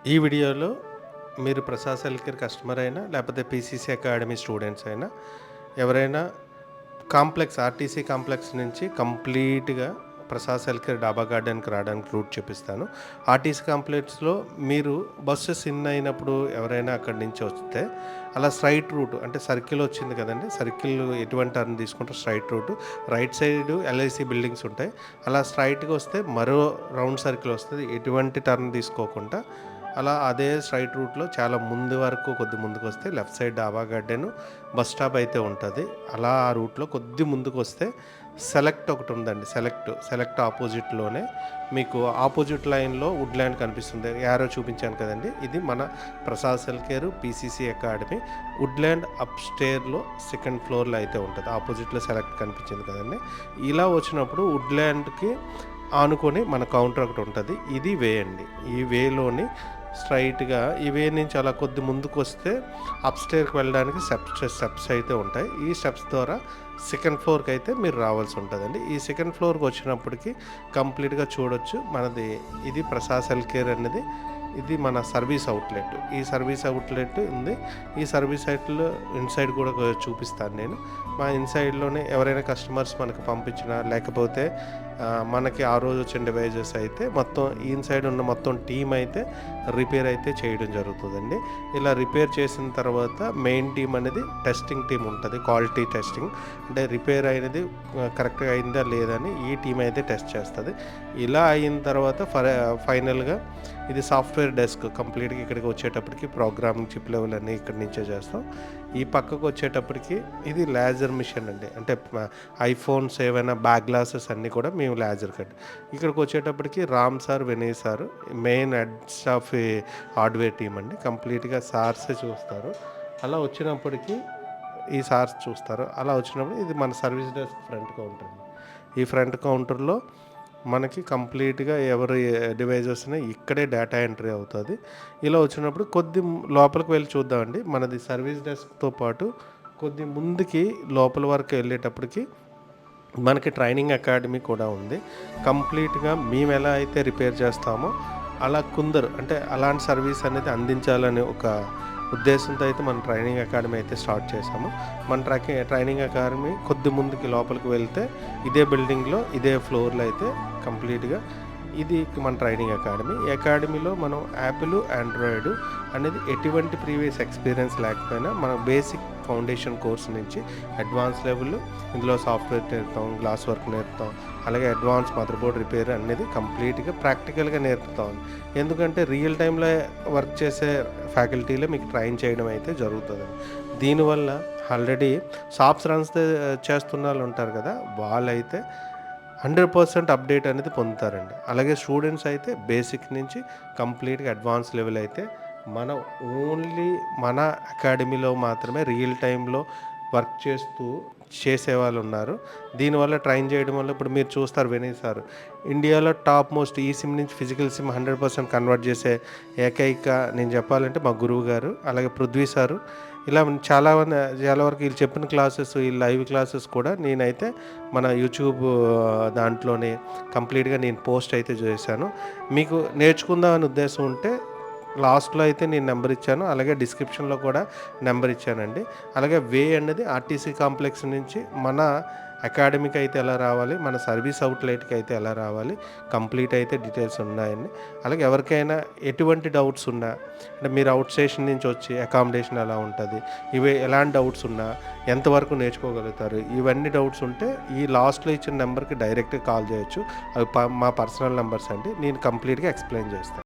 ఈ వీడియోలో మీరు ప్రసాద్ హెల్త్‌కేర్ కస్టమర్ అయినా, లేకపోతే పీసీసీ అకాడమీ స్టూడెంట్స్ అయినా, ఎవరైనా ఆర్టీసీ కాంప్లెక్స్ నుంచి కంప్లీట్‌గా ప్రసాద్ హెల్త్‌కేర్ డాబా గార్డెన్‌కి రావడానికి రూట్ చూపిస్తాను. ఆర్టీసీ కాంప్లెక్స్‌లో మీరు బస్సెస్ ఇన్ అయినప్పుడు ఎవరైనా అక్కడి నుంచి వస్తే, అలా స్ట్రైట్ రూట్ అంటే సర్కిల్ వచ్చింది కదండీ! సర్కిల్ ఎటువంటి టర్న్ తీసుకుంటే straight route. Right side LIC buildings ఉంటాయి. అలా స్ట్రైట్‌గా వస్తే మరో రౌండ్ సర్కిల్ వస్తది. ఎటువంటి టర్న్ తీసుకోకుండా అలా అదే స్ట్రైట్ రూట్‌లో చాలా ముందు వరకు కొద్ది ముందుకొస్తే లెఫ్ట్ సైడ్ డాబా గార్డెను, బస్ స్టాప్ అయితే ఉంటది. అలా ఆ రూట్‌లో కొద్ది ముందుకొస్తే సెలెక్ట్ ఒకటుందండి. సెలెక్ట్ ఆపోజిట్‌లోనే మీకు ఆపోజిట్ లైన్‌లో వుడ్‌ల్యాండ్ కనిపిస్తుంది. యారో చూపించాను కదండీ! ఇది మన Prasad healthcare PCC academy. Woodland అప్‌స్టేర్‌లో సెకండ్ ఫ్లోర్‌లో అయితే ఉంటది. ఆపోజిట్‌లో సెలెక్ట్ కనిపించింది కదండీ! ఇలా వచ్చినప్పుడు వుడ్‌ల్యాండ్‌కి ఆనుకొని మన కౌంటర్ ఒకటి ఉంటది. ఇది వే అండి. ఈ వేలోని స్ట్రైట్‌గా ఈ వే నుంచి అలా కొద్ది ముందుకొస్తే అప్‌స్టేర్‌కి వెళ్ళడానికి స్టెప్స్ అయితే ఉంటాయి. ఈ స్టెప్స్ ద్వారా సెకండ్ ఫ్లోర్‌కి అయితే మీరు రావాల్సి ఉంటదండి. ఈ సెకండ్ ఫ్లోర్‌కి వచ్చినప్పటికి కంప్లీట్‌గా చూడొచ్చు. మనది ఇది ప్రసాద్ హెల్త్‌కేర్ అనేది ఇది మన సర్వీస్ అవుట్‌లెట్. ఈ సర్వీస్ అవుట్‌లెట్ ఉంది. ఈ సర్వీస్ అవుట్‌లో ఇన్‌సైడ్ కూడా చూపిస్తాను నేను. మా ఇన్‌సైడ్‌లోనే ఎవరైనా కస్టమర్స్ మనకు పంపించినా లేకపోతే మనకి ఆ రోజు వచ్చిన డివైజెస్ అయితే మొత్తం ఇన్‌సైడ్ ఉన్న మొత్తం టీమ్ అయితే రిపేర్ అయితే చేయడం జరుగుతదండి. ఇలా రిపేర్ చేసిన తర్వాత మెయిన్ టీమ్ అనేది టెస్టింగ్ టీమ్ ఉంటది. క్వాలిటీ టెస్టింగ్ అంటే రిపేర్ అయినది కరెక్ట్‌గా అయిందా లేదా అని ఈ టీమ్ అయితే టెస్ట్ చేస్తది. ఇలా అయిన తర్వాత ఫైనల్‌గా ఇది సాఫ్ట్‌వేర్ డెస్క్ కంప్లీట్‌గా ఇక్కడికి వచ్చేటప్పటికి ప్రోగ్రామింగ్ చిప్ లెవెల్ అన్నీ ఇక్కడి నుంచే చేస్తాం. ఈ పక్కకు వచ్చేటప్పటికి ఇది లేజర్ మిషన్ అండి. అంటే ఐఫోన్స్ ఏవైనా బ్యాక్ గ్లాసెస్ అన్నీ కూడా మేము లేజర్ కట్. ఇక్కడికి వచ్చేటప్పటికి Ram sir, Vinay sir main heads of hardware team అండి. కంప్లీట్‌గా సార్సే చూస్తారు. అలా వచ్చినప్పటికి ఈ సార్స్ చూస్తారు. అలా వచ్చినప్పుడు ఇది మన సర్వీస్ డెస్క్ ఫ్రంట్ కౌంటర్ అండి. ఈ ఫ్రంట్ కౌంటర్‌లో మనకి కంప్లీట్‌గా ఎవరి డివైజెస్‌ని ఇక్కడే డేటా ఎంట్రీ అవుతది. ఇలా వచ్చినప్పుడు లోపలికి వెళ్లి చూద్దామండి. మనది సర్వీస్ డెస్క్‌తో పాటు కొద్ది ముందుకి లోపల వరకు వెళ్ళేటప్పటికి మనకి ట్రైనింగ్ అకాడమీ కూడా ఉంది. కంప్లీట్‌గా మేమెలా అయితే రిపేర్ చేస్తామో అలా కొందరు అంటే అలాంటి సర్వీస్ అనేది అందించాలని ఒక ఉద్దేశంతో అయితే మన ట్రైనింగ్ అకాడమీ అయితే స్టార్ట్ చేశాము. మన ట్రైనింగ్ అకాడమీ కొద్ది ముందుకి లోపలికి వెళ్తే ఇదే బిల్డింగ్‌లో ఇదే ఫ్లోర్‌లో అయితే కంప్లీట్‌గా ఇది మన ట్రైనింగ్ అకాడమీ. ఈ అకాడమీలో మనం యాపిల్, ఆండ్రాయిడ్ అనేది ఎటువంటి ప్రీవియస్ ఎక్స్‌పీరియన్స్ లేకపోయినా మనం బేసిక్ ఫౌండేషన్ కోర్స్ నుంచి అడ్వాన్స్ లెవెల్ ఇందులో సాఫ్ట్‌వేర్ నేర్పుతాం, గ్లాస్ వర్క్ నేర్పుతాం. అలాగే అడ్వాన్స్ మదర్ బోర్డ్ రిపేర్ అనేది కంప్లీట్‌గా ప్రాక్టికల్‌గా నేర్పుతాం. ఎందుకంటే రియల్ టైమ్‌లో వర్క్ చేసే ఫ్యాకల్టీలే మీకు ట్రైన్ చేయడం అయితే జరుగుతదండి. దీనివల్ల ఆల్రెడీ షాప్స్ చేస్తున్నోళ్ళు ఉంటారు కదా! వాళ్ళైతే 100% అప్డేట్ అనేది పొందుతారండి. అలాగే స్టూడెంట్స్ అయితే బేసిక్ నుంచి కంప్లీట్‌గా అడ్వాన్స్ లెవెల్ అయితే మనం ఓన్లీ మన అకాడమీలో మాత్రమే రియల్ టైమ్‌లో వర్క్ చేసేవాళ్ళున్నారు. దీనివల్ల ట్రైన్ చేయడం వల్ల ఇప్పుడు మీరు చూస్తారు వినయ్ సార్ ఇండియాలో టాప్ మోస్ట్ ఈ సిమ్ నుంచి ఫిజికల్ సిమ్ 100% కన్వర్ట్ చేసే ఏకైక నేను చెప్పాలంటే మా గురువు గారు. అలాగే పృథ్వీ సారు ఇలా చాలా వరకు వీళ్ళు చెప్పిన క్లాసెస్ ఈ లైవ్ క్లాసెస్ కూడా నేనైతే మన యూట్యూబ్ దాంట్లోనే కంప్లీట్‌గా నేను పోస్ట్ అయితే చేశాను. మీకు నేర్చుకుందాం అనే ఉద్దేశం ఉంటే లాస్ట్‌లో అయితే నేను నంబర్ ఇచ్చాను. అలాగే డిస్క్రిప్షన్‌లో కూడా నంబర్ ఇచ్చానండి. అలాగే వే అనేది ఆర్టీసీ కాంప్లెక్స్ నుంచి మన అకాడమీకి అయితే ఎలా రావాలి, మన సర్వీస్ అవుట్‌లెట్‌కి అయితే ఎలా రావాలి, కంప్లీట్ అయితే డీటెయిల్స్ ఉన్నాయండి. అలాగే ఎవరికైనా ఎటువంటి డౌట్స్ ఉన్నా అంటే మీరు అవుట్ స్టేషన్ నుంచి వచ్చి అకామిడేషన్ ఎలా ఉంటది, ఇవి ఎలాంటి డౌట్స్ ఉన్నా ఎంతవరకు నేర్చుకోగలుగుతారు, ఇవన్నీ డౌట్స్ ఉంటే ఈ లాస్ట్‌లో ఇచ్చిన నంబర్‌కి డైరెక్ట్‌గా కాల్ చేయొచ్చు. అవి మా పర్సనల్ నంబర్స్ అండి. నేను కంప్లీట్‌గా ఎక్స్‌ప్లెయిన్ చేస్తాను.